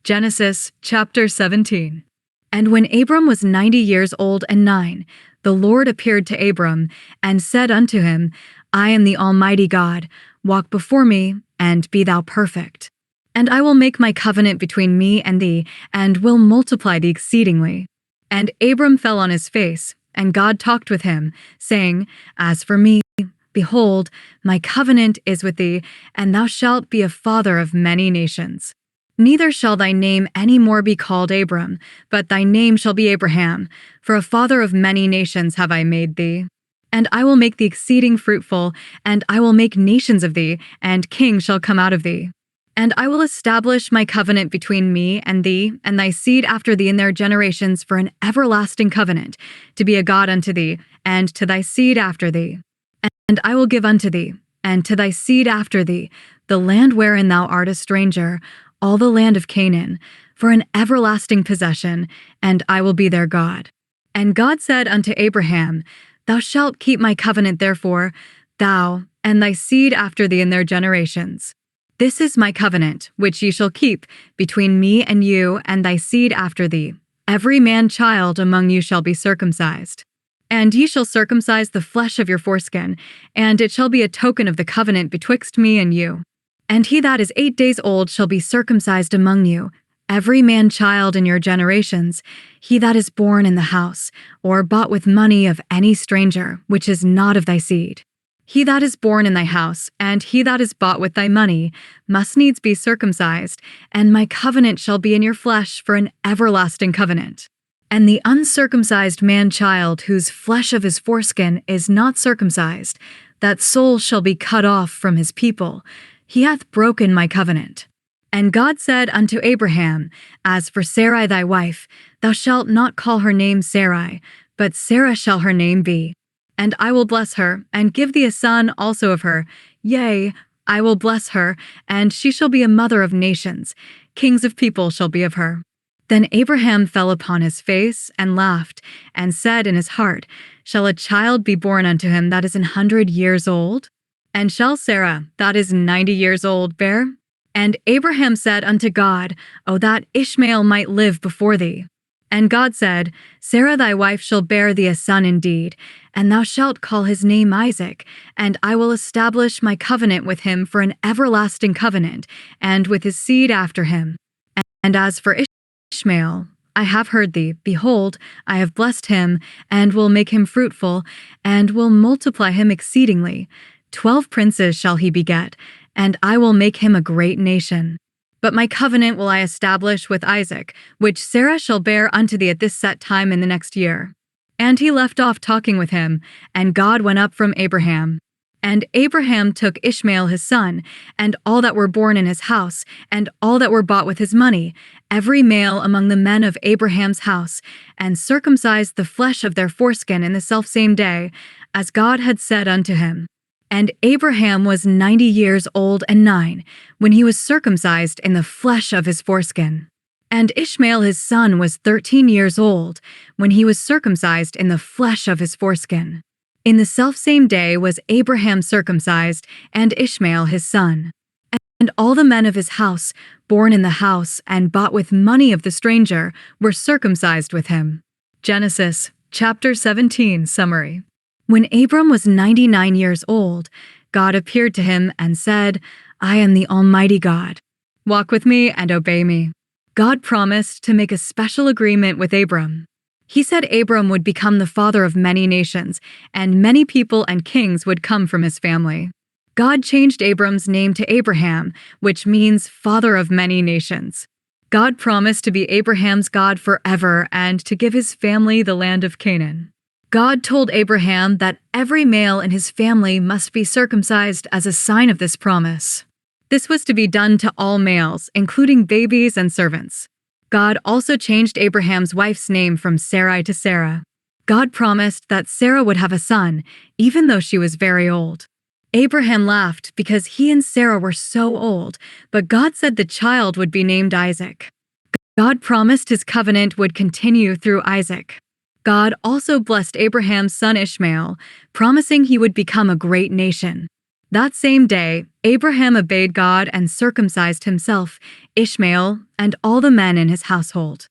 Genesis chapter 17. And when Abram was 90 years old and 9, the Lord appeared to Abram and said unto him, I am the Almighty God. Walk before me, and be thou perfect. And I will make my covenant between me and thee, and will multiply thee exceedingly. And Abram fell on his face, and God talked with him, saying, As for me, behold, my covenant is with thee, and thou shalt be a father of many nations. Neither shall thy name any more be called Abram, but thy name shall be Abraham, for a father of many nations have I made thee. And I will make thee exceeding fruitful, and I will make nations of thee, and kings shall come out of thee. And I will establish my covenant between me and thee, and thy seed after thee in their generations for an everlasting covenant, to be a God unto thee, and to thy seed after thee. And I will give unto thee, and to thy seed after thee, the land wherein thou art a stranger, all the land of Canaan, for an everlasting possession, and I will be their God. And God said unto Abraham, Thou shalt keep my covenant therefore, thou and thy seed after thee in their generations. This is my covenant, which ye shall keep, between me and you and thy seed after thee. Every man child among you shall be circumcised. And ye shall circumcise the flesh of your foreskin, and it shall be a token of the covenant betwixt me and you. And he that is 8 days old shall be circumcised among you, every man child in your generations, he that is born in the house, or bought with money of any stranger, which is not of thy seed. He that is born in thy house, and he that is bought with thy money, must needs be circumcised, and my covenant shall be in your flesh for an everlasting covenant. And the uncircumcised man-child, whose flesh of his foreskin is not circumcised, that soul shall be cut off from his people. He hath broken my covenant. And God said unto Abraham, As for Sarai thy wife, thou shalt not call her name Sarai, but Sarah shall her name be. And I will bless her, and give thee a son also of her. Yea, I will bless her, and she shall be a mother of nations. Kings of people shall be of her. Then Abraham fell upon his face, and laughed, and said in his heart, Shall a child be born unto him that is 100 years old? And shall Sarah, that is 90 years old, bear? And Abraham said unto God, O that Ishmael might live before thee. And God said, Sarah thy wife shall bear thee a son indeed, and thou shalt call his name Isaac, and I will establish my covenant with him for an everlasting covenant, and with his seed after him. And as for Ishmael, I have heard thee. Behold, I have blessed him, and will make him fruitful, and will multiply him exceedingly. 12 princes shall he beget, and I will make him a great nation. But my covenant will I establish with Isaac, which Sarah shall bear unto thee at this set time in the next year. And he left off talking with him, and God went up from Abraham. And Abraham took Ishmael his son, and all that were born in his house, and all that were bought with his money, every male among the men of Abraham's house, and circumcised the flesh of their foreskin in the selfsame day, as God had said unto him. And Abraham was 90 years old and 9, when he was circumcised in the flesh of his foreskin. And Ishmael his son was 13 years old, when he was circumcised in the flesh of his foreskin. In the selfsame day was Abraham circumcised, and Ishmael his son. And all the men of his house, born in the house and bought with money of the stranger, were circumcised with him. Genesis chapter 17 summary. When Abram was 99 years old, God appeared to him and said, I am the Almighty God. Walk with me and obey me. God promised to make a special agreement with Abram. He said Abram would become the father of many nations, and many people and kings would come from his family. God changed Abram's name to Abraham, which means father of many nations. God promised to be Abraham's God forever and to give his family the land of Canaan. God told Abraham that every male in his family must be circumcised as a sign of this promise. This was to be done to all males, including babies and servants. God also changed Abraham's wife's name from Sarai to Sarah. God promised that Sarah would have a son, even though she was very old. Abraham laughed because he and Sarah were so old, but God said the child would be named Isaac. God promised his covenant would continue through Isaac. God also blessed Abraham's son Ishmael, promising he would become a great nation. That same day, Abraham obeyed God and circumcised himself, Ishmael, and all the men in his household.